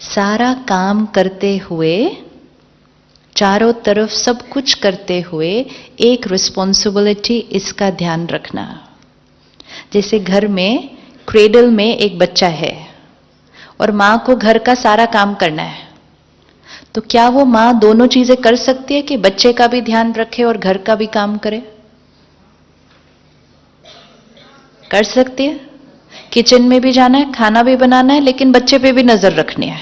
सारा काम करते हुए, चारों तरफ सब कुछ करते हुए एक रिस्पॉन्सिबिलिटी, इसका ध्यान रखना। जैसे घर में क्रेडल में एक बच्चा है और मां को घर का सारा काम करना है, तो क्या वो मां दोनों चीजें कर सकती है कि बच्चे का भी ध्यान रखे और घर का भी काम करे? कर सकती है। किचन में भी जाना है, खाना भी बनाना है, लेकिन बच्चे पे भी नजर रखनी है।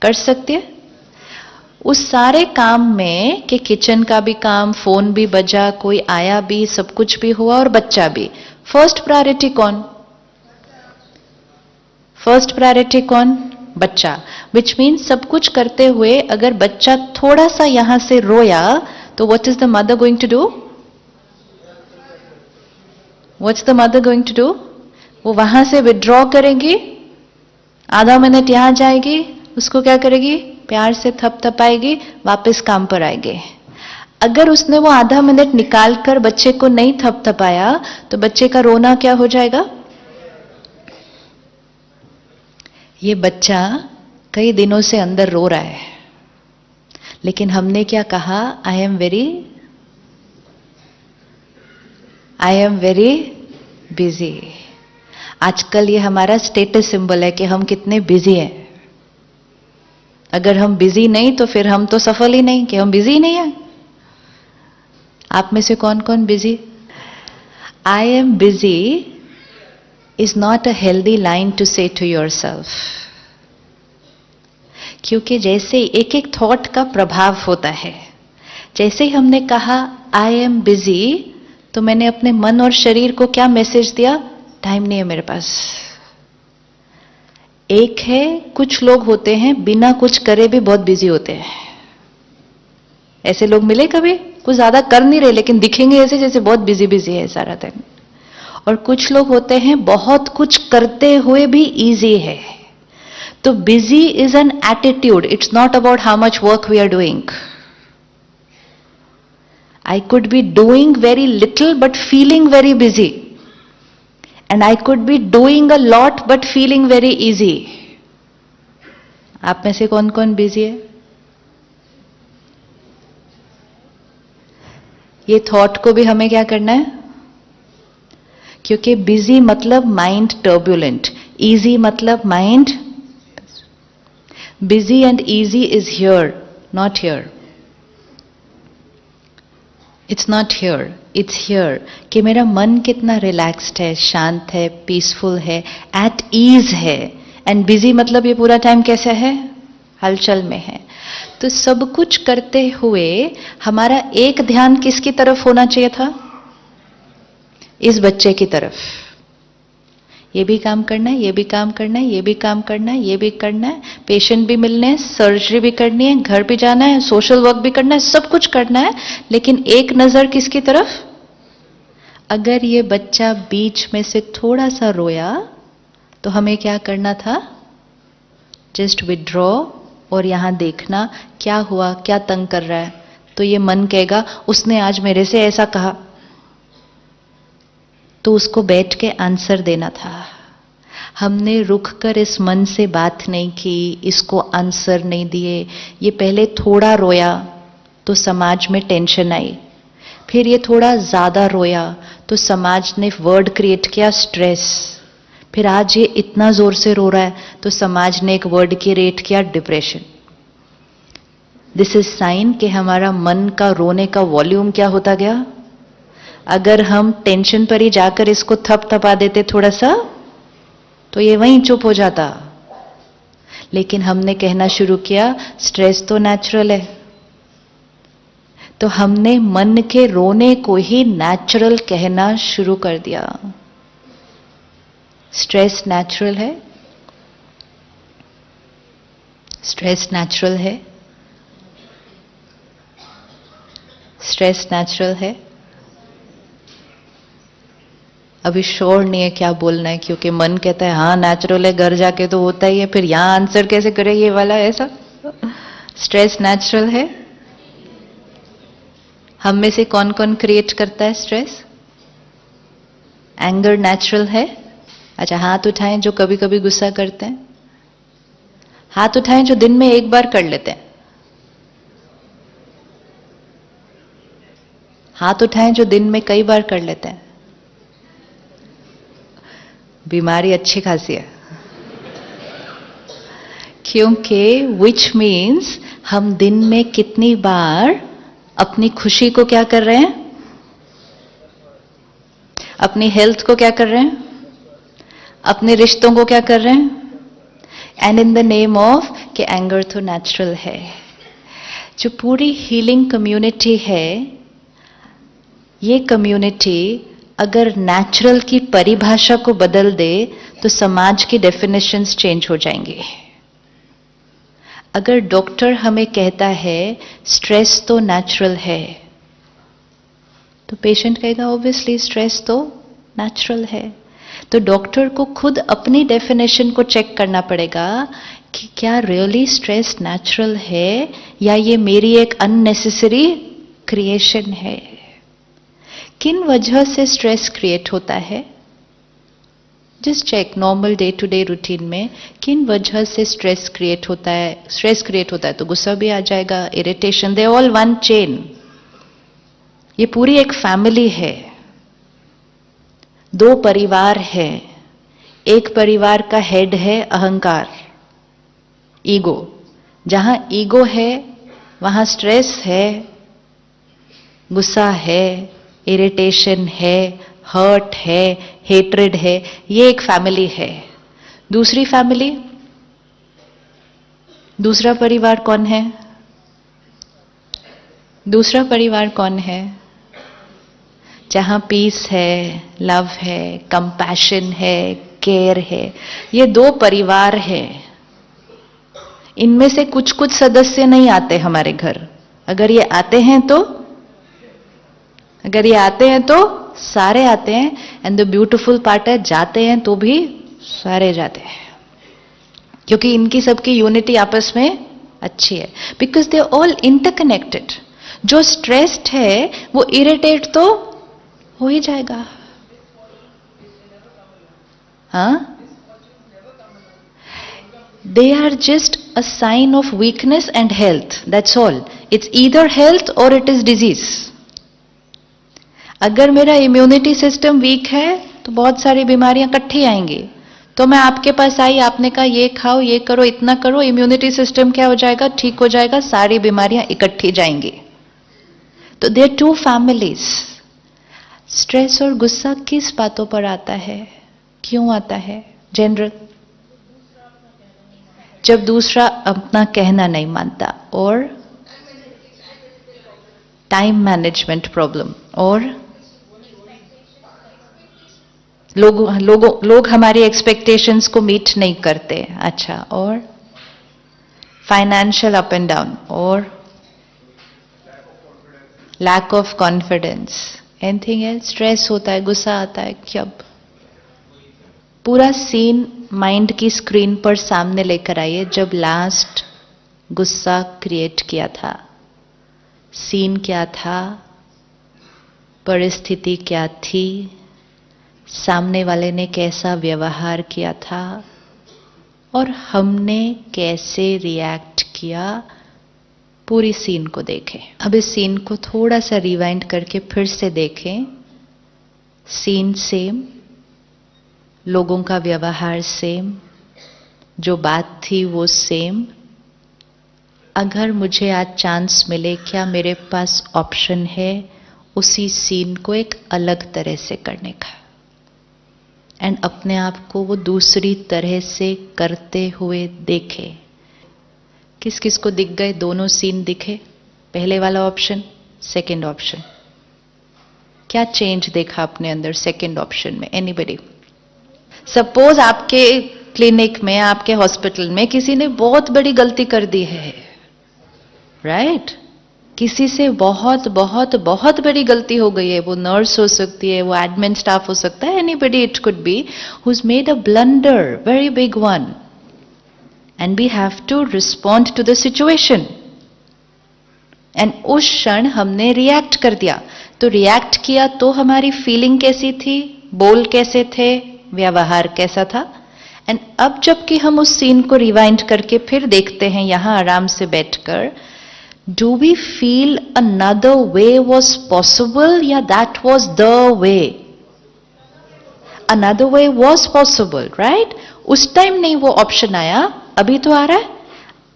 कर सकती है। उस सारे काम में कि किचन का भी काम, फोन भी बजा, कोई आया भी, सब कुछ भी हुआ और बच्चा भी, फर्स्ट प्रायोरिटी कौन? फर्स्ट प्रायोरिटी कौन? बच्चा। विच मीन्स सब कुछ करते हुए अगर बच्चा थोड़ा सा यहां से रोया, तो what is the mother going to do? What's the mother going to do? वो वहां से विड्रॉ करेगी, आधा मिनट यहां जाएगी, उसको क्या करेगी? प्यार से थपथपाएगी, वापस काम पर आएगी। अगर उसने वो आधा मिनट निकालकर बच्चे को नहीं थपथपाया, तो बच्चे का रोना क्या हो जाएगा? ये बच्चा कई दिनों से अंदर रो रहा है, लेकिन हमने क्या कहा? I am very busy. आजकल ये हमारा स्टेटस सिंबल है कि हम कितने बिजी हैं। अगर हम बिजी नहीं तो फिर हम तो सफल ही नहीं, कि हम बिजी नहीं है। आप में से कौन कौन busy? I am busy is not a healthy line to say to yourself. क्योंकि जैसे एक एक थॉट का प्रभाव होता है, जैसे ही हमने कहा आई एम बिजी, तो मैंने अपने मन और शरीर को क्या मैसेज दिया? टाइम नहीं है मेरे पास। एक है, कुछ लोग होते हैं बिना कुछ करे भी बहुत बिजी होते हैं। ऐसे लोग मिले कभी? कुछ ज्यादा कर नहीं रहे, लेकिन दिखेंगे ऐसे जैसे बहुत बिजी बिजी है सारा दिन। और कुछ लोग होते हैं बहुत कुछ करते हुए भी इजी है। तो busy is an attitude, it's not about how much work we are doing. I could be doing very little but feeling very busy, and I could be doing a lot but feeling very easy. आप में से कौन कौन busy है? ये thought को भी हमें क्या करना है? क्योंकि बिजी मतलब माइंड टर्बुलेंट, इजी मतलब mind. Busy and easy is here, not here. It's not here, it's here. कि मेरा मन कितना रिलैक्स्ड है, शांत है, पीसफुल है, एट ईज है। एंड बिजी मतलब ये पूरा टाइम कैसा है? हलचल में है। तो सब कुछ करते हुए हमारा एक ध्यान किसकी तरफ होना चाहिए था? इस बच्चे की तरफ। ये भी काम करना है, ये भी काम करना है, ये भी काम करना है, ये भी करना है, पेशेंट भी मिलने हैं, सर्जरी भी करनी है, घर भी जाना है, सोशल वर्क भी करना है, सब कुछ करना है, लेकिन एक नजर किसकी तरफ? अगर ये बच्चा बीच में से थोड़ा सा रोया, तो हमें क्या करना था? जस्ट विड्रॉ और यहां देखना क्या हुआ, क्या तंग कर रहा है। तो ये मन कहेगा उसने आज मेरे से ऐसा कहा, तो उसको बैठ के आंसर देना था। हमने रुक कर इस मन से बात नहीं की, इसको आंसर नहीं दिए। ये पहले थोड़ा रोया तो समाज में टेंशन आई, फिर ये थोड़ा ज्यादा रोया तो समाज ने वर्ड क्रिएट किया स्ट्रेस, फिर आज ये इतना जोर से रो रहा है तो समाज ने एक वर्ड क्रिएट किया डिप्रेशन। दिस इज साइन कि हमारा मन का रोने का वॉल्यूम क्या होता गया। अगर हम टेंशन पर ही जाकर इसको थपथपा देते थोड़ा सा, तो ये वहीं चुप हो जाता। लेकिन हमने कहना शुरू किया स्ट्रेस तो नेचुरल है, तो हमने मन के रोने को ही नेचुरल कहना शुरू कर दिया। स्ट्रेस नेचुरल है, स्ट्रेस नेचुरल है, स्ट्रेस नेचुरल है। अभी श्योर नहीं है क्या बोलना है, क्योंकि मन कहता है हाँ नेचुरल है, घर जाके तो होता ही है, फिर यहां आंसर कैसे करे ये वाला ऐसा। स्ट्रेस नेचुरल है। हम में से कौन कौन क्रिएट करता है स्ट्रेस? एंगर नेचुरल है। अच्छा हाथ उठाएं जो कभी कभी गुस्सा करते हैं, हाथ उठाएं जो दिन में एक बार कर लेते हैं। हाथ उठाएं जो दिन में कई बार कर लेते हैं। बीमारी अच्छी खासी है, क्योंकि विच मीन्स हम दिन में कितनी बार अपनी खुशी को क्या कर रहे हैं, अपनी हेल्थ को क्या कर रहे हैं, अपने रिश्तों को क्या कर रहे हैं, and in the name of कि एंगर तो नेचुरल है। जो पूरी हीलिंग कम्युनिटी है, ये कम्युनिटी अगर नेचुरल की परिभाषा को बदल दे तो समाज की डेफिनेशंस चेंज हो जाएंगे। अगर डॉक्टर हमें कहता है स्ट्रेस तो नेचुरल है, तो पेशेंट कहेगा ऑब्वियसली स्ट्रेस तो नेचुरल है। तो डॉक्टर को खुद अपनी डेफिनेशन को चेक करना पड़ेगा कि क्या रियली स्ट्रेस नेचुरल है या ये मेरी एक अननेसेसरी क्रिएशन है। किन वजह से स्ट्रेस क्रिएट होता है, just check normal day to day routine में किन वजह से स्ट्रेस क्रिएट होता है। स्ट्रेस क्रिएट होता है तो गुस्सा भी आ जाएगा, irritation, they all one chain. ये पूरी एक फैमिली है, दो परिवार है। एक परिवार का हेड है अहंकार, ईगो। जहां ईगो है वहां स्ट्रेस है, गुस्सा है, इरिटेशन है, हर्ट है, हेट्रेड है। ये एक फैमिली है। दूसरी फैमिली, दूसरा परिवार कौन है? दूसरा परिवार कौन है? जहां पीस है, लव है, कंपैशन है, केयर है। ये दो परिवार है। इनमें से कुछ कुछ सदस्य नहीं आते हमारे घर। अगर ये आते हैं तो सारे आते हैं। एंड द ब्यूटीफुल पार्ट है, जाते हैं तो भी सारे जाते हैं, क्योंकि इनकी सबकी यूनिटी आपस में अच्छी है। Because they all interconnected. जो स्ट्रेस्ड है वो इरिटेट तो हो ही जाएगा। हाँ, they are just a sign of weakness and health, that's all. It's either health or it is disease. अगर मेरा इम्यूनिटी सिस्टम वीक है तो बहुत सारी बीमारियां इकट्ठी आएंगी। तो मैं आपके पास आई, आपने कहा ये खाओ, ये करो, इतना करो, इम्यूनिटी सिस्टम क्या हो जाएगा, ठीक हो जाएगा, सारी बीमारियां इकट्ठी जाएंगी। तो देयर टू फैमिलीज। स्ट्रेस और गुस्सा किस बातों पर आता है, क्यों आता है? जनरल, जब दूसरा अपना कहना नहीं मानता, और टाइम मैनेजमेंट प्रॉब्लम, और लोग हमारी एक्सपेक्टेशंस को मीट नहीं करते। अच्छा, और फाइनेंशियल अप एंड डाउन, और lack of confidence. Anything else? Stress होता है, गुस्सा आता है, कब? पूरा सीन माइंड की स्क्रीन पर सामने लेकर आइए। जब लास्ट गुस्सा क्रिएट किया था, सीन क्या था, परिस्थिति क्या थी, सामने वाले ने कैसा व्यवहार किया था, और हमने कैसे रिएक्ट किया, पूरी सीन को देखें। अब इस सीन को थोड़ा सा रिवाइंड करके फिर से देखें। सीन सेम, लोगों का व्यवहार सेम, जो बात थी वो सेम। अगर मुझे आज चांस मिले, क्या मेरे पास ऑप्शन है उसी सीन को एक अलग तरह से करने का, एंड अपने आप को वो दूसरी तरह से करते हुए देखे? किस किस को दिख गए दोनों सीन दिखे? पहले वाला ऑप्शन, सेकंड ऑप्शन। क्या चेंज देखा अपने अंदर सेकंड ऑप्शन में? एनीबडी? सपोज आपके क्लिनिक में, आपके हॉस्पिटल में किसी ने बहुत बड़ी गलती कर दी है, राइट? किसी से बहुत बहुत बहुत बड़ी गलती हो गई है। वो नर्स हो सकती है, वो एडमिन स्टाफ हो सकता है, anybody it could be, who made a blunder, very big one, and we have to respond to the situation. And उस क्षण हमने रिएक्ट कर दिया। तो रिएक्ट किया तो हमारी फीलिंग कैसी थी, बोल कैसे थे, व्यवहार कैसा था? एंड अब जबकि हम उस सीन को रिवाइंड करके फिर देखते हैं यहां आराम से बैठकर, do we feel another way was possible या that was the way? Another way was possible, right? उस टाइम नहीं वो ऑप्शन आया, अभी तो आ रहा है।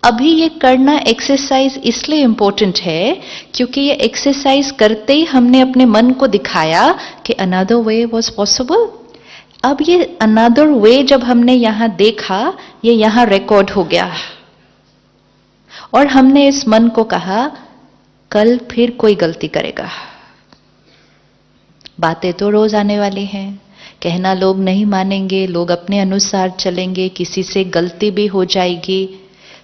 अभी ये करना एक्सरसाइज इसलिए इंपॉर्टेंट है क्योंकि ये एक्सरसाइज करते ही हमने अपने मन को दिखाया कि अनदर वे वॉज पॉसिबल। अब ये अनदर वे जब हमने यहां देखा, ये यहां रिकॉर्ड हो गया और हमने इस मन को कहा कल फिर कोई गलती करेगा। बातें तो रोज आने वाली हैं, कहना लोग नहीं मानेंगे, लोग अपने अनुसार चलेंगे, किसी से गलती भी हो जाएगी।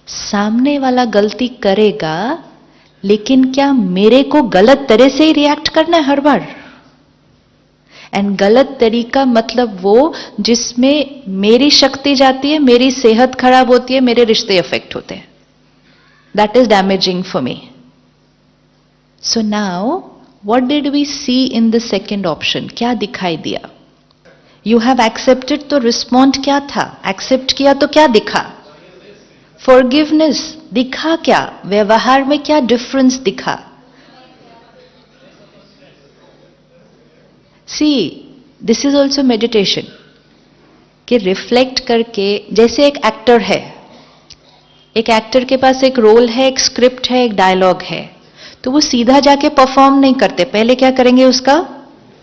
सामने वाला गलती करेगा, लेकिन क्या मेरे को गलत तरह से ही रिएक्ट करना है हर बार? एंड गलत तरीका मतलब वो जिसमें मेरी शक्ति जाती है, मेरी सेहत खराब होती है, मेरे रिश्ते अफेक्ट होते हैं। That is damaging for me. So now what did we see in the second option? क्या दिखाई दिया? यू हैव एक्सेप्टेड, तो रिस्पॉन्ड क्या था? एक्सेप्ट किया तो क्या दिखा? फॉरगिवनेस। दिखा क्या? व्यवहार में क्या डिफरेंस दिखा? सी, दिस इज ऑल्सो मेडिटेशन कि रिफ्लेक्ट करके, जैसे एक एक्टर है, एक एक्टर के पास एक रोल है, एक स्क्रिप्ट है, एक डायलॉग है, तो वो सीधा जाके परफॉर्म नहीं करते, पहले क्या करेंगे? उसका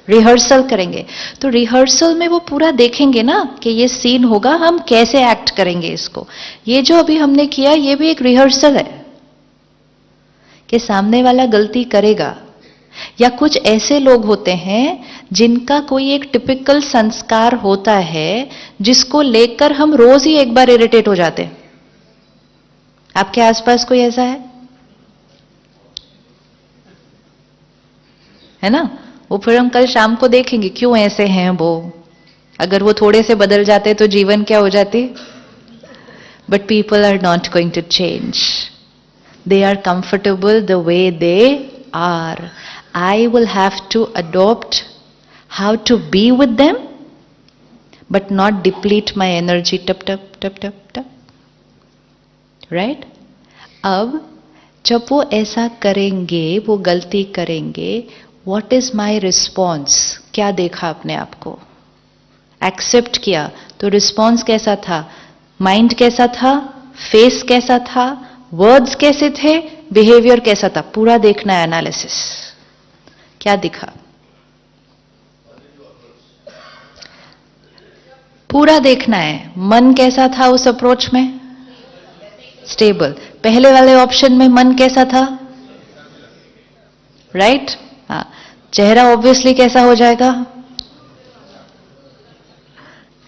रिहर्सल करेंगे। तो रिहर्सल में वो पूरा देखेंगे ना कि ये सीन होगा, हम कैसे एक्ट करेंगे इसको। ये जो अभी हमने किया, ये भी एक रिहर्सल है कि सामने वाला गलती करेगा। या कुछ ऐसे लोग होते हैं जिनका कोई एक टिपिकल संस्कार होता है जिसको लेकर हम रोज ही एक बार इरिटेट हो जाते हैं। आपके आसपास कोई ऐसा है ना? वो फिर हम कल शाम को देखेंगे क्यों ऐसे हैं वो। अगर वो थोड़े से बदल जाते तो जीवन क्या हो जाती? But people are not going to change, they are comfortable the way they are. I will have to adapt how to be with them but not deplete my energy टप टप टप टप टप, राइट? अब जब वो ऐसा करेंगे, वो गलती करेंगे, What is my response? क्या देखा अपने आप को? एक्सेप्ट किया तो रिस्पॉन्स कैसा था? माइंड कैसा था? फेस कैसा था? वर्ड्स कैसे थे? बिहेवियर कैसा था? पूरा देखना है, एनालिसिस। क्या दिखा? पूरा देखना है। मन कैसा था उस अप्रोच में? स्टेबल। पहले वाले ऑप्शन में मन कैसा था? राइट? हाँ। चेहरा ऑब्वियसली कैसा हो जाएगा?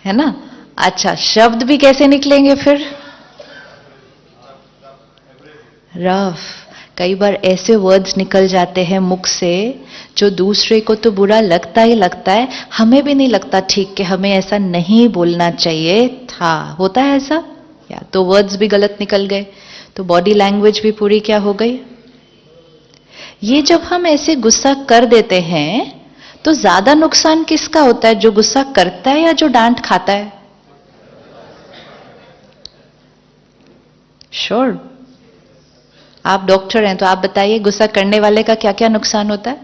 है ना? अच्छा, शब्द भी कैसे निकलेंगे फिर? रफ। कई बार ऐसे वर्ड्स निकल जाते हैं मुख से जो दूसरे को तो बुरा लगता ही लगता है, हमें भी नहीं लगता ठीक कि हमें ऐसा नहीं बोलना चाहिए था। होता है ऐसा? या तो वर्ड्स भी गलत निकल गए, तो बॉडी लैंग्वेज भी पूरी क्या हो गई? ये जब हम ऐसे गुस्सा कर देते हैं तो ज्यादा नुकसान किसका होता है? जो गुस्सा करता है या जो डांट खाता है? श्योर। आप डॉक्टर हैं तो आप बताइए, गुस्सा करने वाले का क्या क्या नुकसान होता है?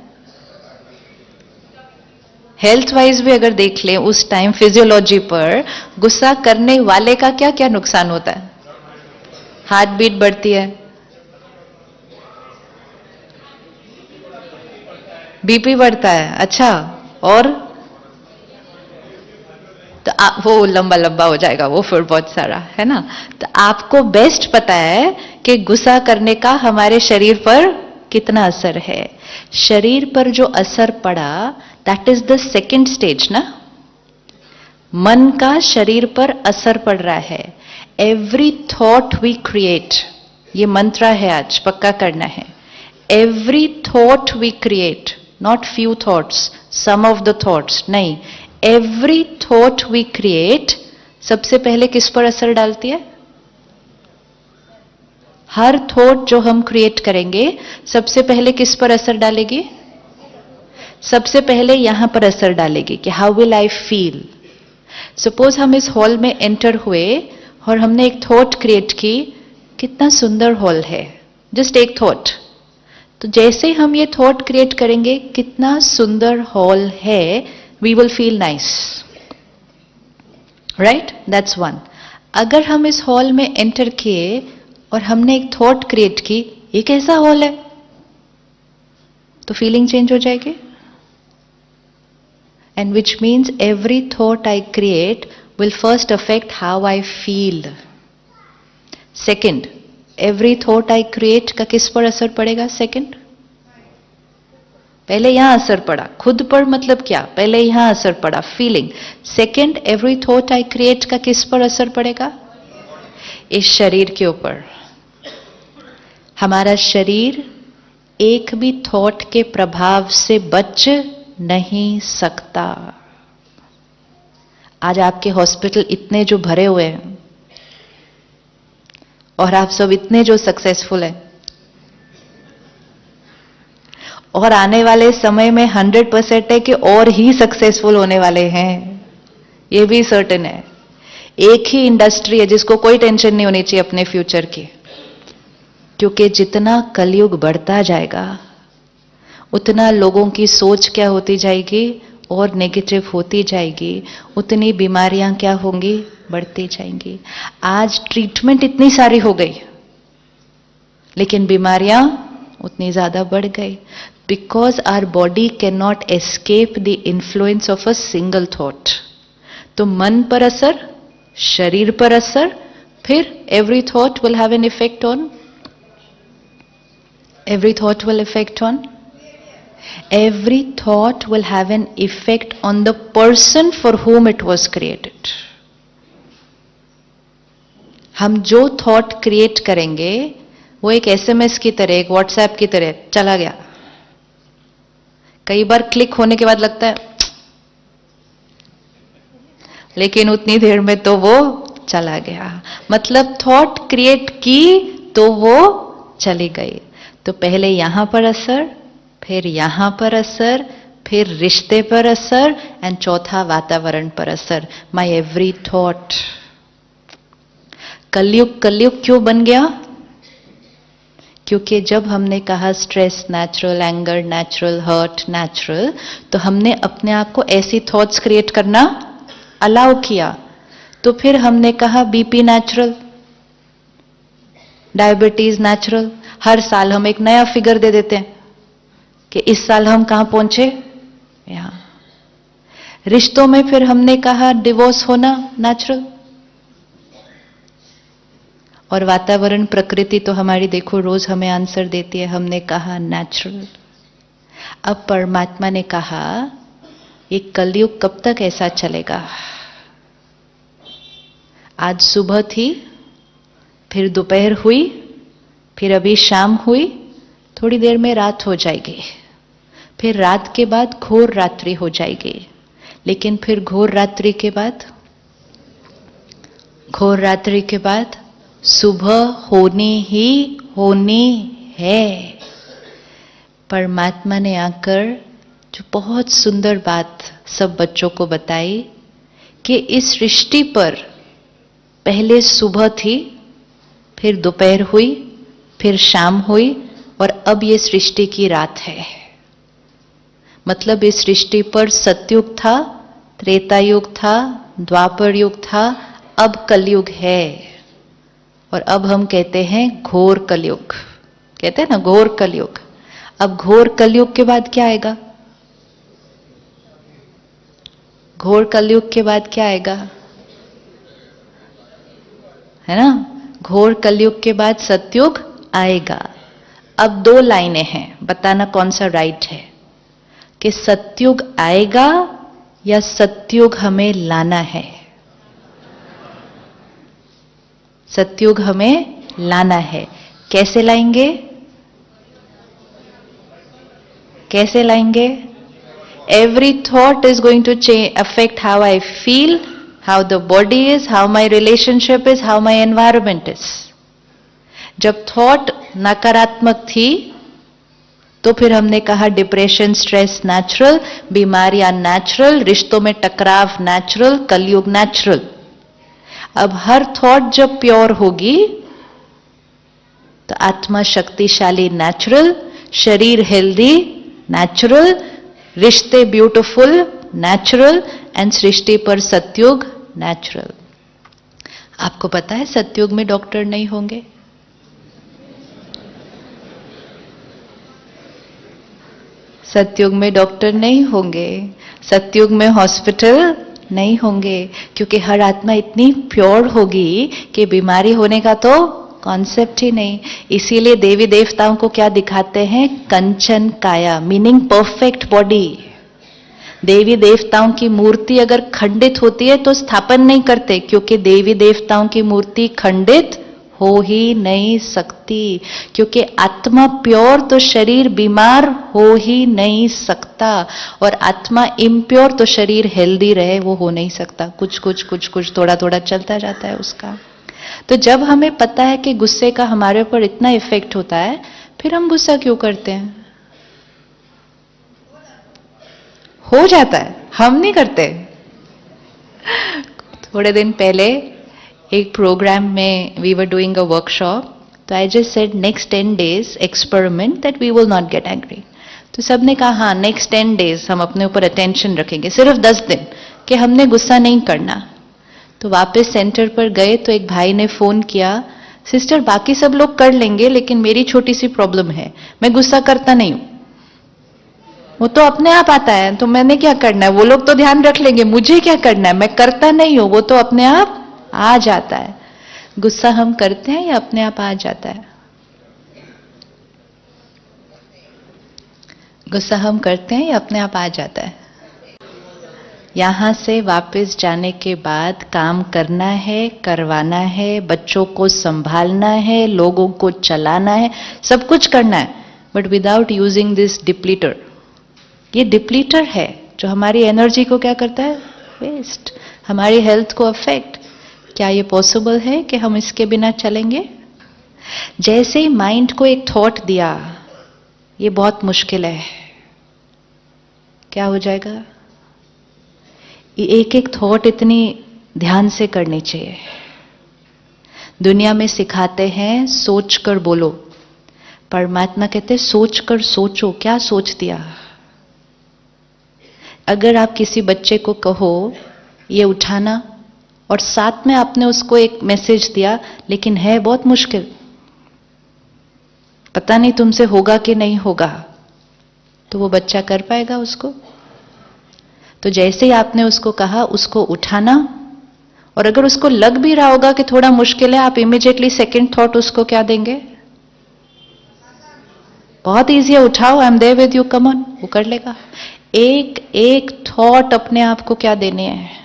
हेल्थ वाइज भी अगर देख लें उस टाइम फिजियोलॉजी पर, गुस्सा करने वाले का क्या क्या नुकसान होता है? हार्ट बीट बढ़ती है, बीपी बढ़ता है। अच्छा, और तो वो लंबा लंबा हो जाएगा वो फिर बहुत सारा, है ना? तो आपको बेस्ट पता है कि गुस्सा करने का हमारे शरीर पर कितना असर है। शरीर पर जो असर पड़ा, that is the second stage ना। मन का शरीर पर असर पड़ रहा है। एवरी थॉट वी क्रिएट, ये मंत्र है आज, पक्का करना है। Every thought we create, not few thoughts, some of the thoughts, नहीं, एवरी थॉट वी क्रिएट सबसे पहले किस पर असर डालती है? हर थॉट जो हम क्रिएट करेंगे सबसे पहले किस पर असर डालेगी? सबसे पहले यहां पर असर डालेगी कि how will I feel. Suppose हम इस हॉल में एंटर हुए और हमने एक थॉट क्रिएट की, कितना सुंदर हॉल है, जस्ट एक थॉट। तो जैसे हम ये थॉट क्रिएट करेंगे, कितना सुंदर हॉल है, we will feel nice, right? That's one. अगर हम इस हॉल में एंटर किए और हमने एक थॉट क्रिएट की, ये कैसा हॉल है, तो फीलिंग चेंज हो जाएगी। And which means every thought I create will first affect how I feel. Second, every thought I create का किस पर असर पड़ेगा? Second, पहले यहां असर पड़ा, खुद पर मतलब क्या? पहले यहां असर पड़ा, feeling. Second, every thought I create का किस पर असर पड़ेगा? इस शरीर के ऊपर। हमारा शरीर एक भी थॉट के प्रभाव से बच नहीं सकता। आज आपके हॉस्पिटल इतने जो भरे हुए हैं और आप सब इतने जो सक्सेसफुल हैं, और आने वाले समय में 100% है कि और ही सक्सेसफुल होने वाले हैं, ये भी सर्टेन है। एक ही इंडस्ट्री है जिसको कोई टेंशन नहीं होनी चाहिए अपने फ्यूचर की, क्योंकि जितना कलयुग बढ़ता जाएगा उतना लोगों की सोच क्या होती जाएगी? और नेगेटिव होती जाएगी, उतनी बीमारियां क्या होंगी? बढ़ती जाएंगी। आज ट्रीटमेंट इतनी सारी हो गई, लेकिन बीमारियां उतनी ज्यादा बढ़ गई, because our body can not escape the influence of a single thought. तो मन पर असर, शरीर पर असर, फिर every thought will have an effect on, every thought will affect on, every thought will have an effect on the person for whom it was created. हम जो थॉट क्रिएट करेंगे वो एक एसएमएस की तरह, एक व्हाट्सएप की तरह चला गया। कई बार क्लिक होने के बाद लगता है, लेकिन उतनी देर में तो वो चला गया। मतलब थॉट क्रिएट की तो वो चली गई। तो पहले यहां पर असर, फिर यहां पर असर, फिर रिश्ते पर असर, एंड चौथा वातावरण पर असर। My every thought. कलयुग कलयुग क्यों बन गया? क्योंकि जब हमने कहा stress natural, anger natural, hurt natural, तो हमने अपने आप को ऐसी थॉट्स क्रिएट करना अलाउ किया। तो फिर हमने कहा बीपी नेचुरल, डायबिटीज नेचुरल। हर साल हम एक नया फिगर दे देते हैं कि इस साल हम कहां पहुंचे, यहां। रिश्तों में फिर हमने कहा डिवोर्स होना नेचुरल। और वातावरण, प्रकृति तो हमारी देखो रोज हमें आंसर देती है, हमने कहा नेचुरल। अब परमात्मा ने कहा ये कलयुग कब तक ऐसा चलेगा? आज सुबह थी, फिर दोपहर हुई, फिर अभी शाम हुई, थोड़ी देर में रात हो जाएगी, फिर रात के बाद घोर रात्रि हो जाएगी, लेकिन फिर घोर रात्रि के बाद, घोर रात्रि के बाद सुबह होनी ही होनी है। परमात्मा ने आकर जो बहुत सुंदर बात सब बच्चों को बताई कि इस सृष्टि पर पहले सुबह थी, फिर दोपहर हुई, फिर शाम हुई, और अब ये सृष्टि की रात है। मतलब इस सृष्टि पर सतयुग था, त्रेता युग था, द्वापर युग था, अब कलयुग है। और अब हम कहते हैं घोर कलयुग, कहते हैं ना घोर कलयुग। अब घोर कलयुग के बाद क्या आएगा? घोर कलयुग के बाद क्या आएगा? है ना, घोर कलयुग के बाद सतयुग आएगा। अब दो लाइनें हैं, बताना कौन सा राइट है, कि सतयुग आएगा या सतयुग हमें लाना है? सतयुग हमें लाना है। कैसे लाएंगे? कैसे लाएंगे? Every thought is going to affect how I feel, how the body is, how my relationship is, how my environment is. जब थॉट नकारात्मक थी तो फिर हमने कहा डिप्रेशन स्ट्रेस नेचुरल, बीमारियां नेचुरल, रिश्तों में टकराव नेचुरल, कलयुग नेचुरल। अब हर थॉट जब प्योर होगी तो आत्मा शक्तिशाली नेचुरल, शरीर हेल्दी नेचुरल, रिश्ते ब्यूटीफुल नेचुरल एंड सृष्टि पर सतयुग नेचुरल। आपको पता है सतयुग में डॉक्टर नहीं होंगे? सतयुग में डॉक्टर नहीं होंगे, सतयुग में हॉस्पिटल नहीं होंगे, क्योंकि हर आत्मा इतनी प्योर होगी कि बीमारी होने का तो कॉन्सेप्ट ही नहीं। इसीलिए देवी देवताओं को क्या दिखाते हैं? कंचन काया, मीनिंग परफेक्ट बॉडी। देवी देवताओं की मूर्ति अगर खंडित होती है तो स्थापन नहीं करते, क्योंकि देवी देवताओं की मूर्ति खंडित हो ही नहीं सकती, क्योंकि आत्मा प्योर तो शरीर बीमार हो ही नहीं सकता, और आत्मा इम्प्योर तो शरीर हेल्दी रहे वो हो नहीं सकता। कुछ कुछ थोड़ा थोड़ा चलता जाता है उसका। तो जब हमें पता है कि गुस्से का हमारे ऊपर इतना इफेक्ट होता है, फिर हम गुस्सा क्यों करते हैं? हो जाता है, हम नहीं करते। थोड़े दिन पहले एक प्रोग्राम में we were doing a workshop, तो I just said next 10 days experiment that we will not get angry. तो सबने कहा हाँ नेक्स्ट 10 days हम अपने ऊपर अटेंशन रखेंगे, सिर्फ 10 दिन कि हमने गुस्सा नहीं करना। तो वापस सेंटर पर गए तो एक भाई ने फोन किया, सिस्टर बाकी सब लोग कर लेंगे लेकिन मेरी छोटी सी प्रॉब्लम है, मैं गुस्सा करता नहीं हूं। वो तो अपने आप आता है, तो मैंने क्या करना है? वो लोग तो ध्यान रख लेंगे, मुझे क्या करना है? मैं करता नहीं हूं, वो तो अपने आप आ जाता है। गुस्सा हम करते हैं या अपने आप आ जाता है? गुस्सा हम करते हैं या अपने आप आ जाता है? यहां से वापस जाने के बाद काम करना है, करवाना है, बच्चों को संभालना है, लोगों को चलाना है, सब कुछ करना है, बट विदाउट यूजिंग दिस डिप्लीटर। ये डिप्लीटर है जो हमारी एनर्जी को क्या करता है? वेस्ट, हमारी हेल्थ को अफेक्ट। क्या ये पॉसिबल है कि हम इसके बिना चलेंगे? जैसे ही माइंड को एक थॉट दिया, ये बहुत मुश्किल है, क्या हो जाएगा? एक एक थॉट इतनी ध्यान से करनी चाहिए। दुनिया में सिखाते हैं सोच कर बोलो, परमात्मा कहते हैं सोच कर सोचो। क्या सोच दिया? अगर आप किसी बच्चे को कहो ये उठाना, और साथ में आपने उसको एक मैसेज दिया, लेकिन है बहुत मुश्किल, पता नहीं तुमसे होगा कि नहीं होगा, तो वो बच्चा कर पाएगा उसको? तो जैसे ही आपने उसको कहा उसको उठाना, और अगर उसको लग भी रहा होगा कि थोड़ा मुश्किल है, आप इमीडिएटली सेकंड थॉट उसको क्या देंगे? बहुत ईजी है, उठाओ, I am there with you, come on, वो कर लेगा। एक एक थॉट अपने आप को क्या देने हैं?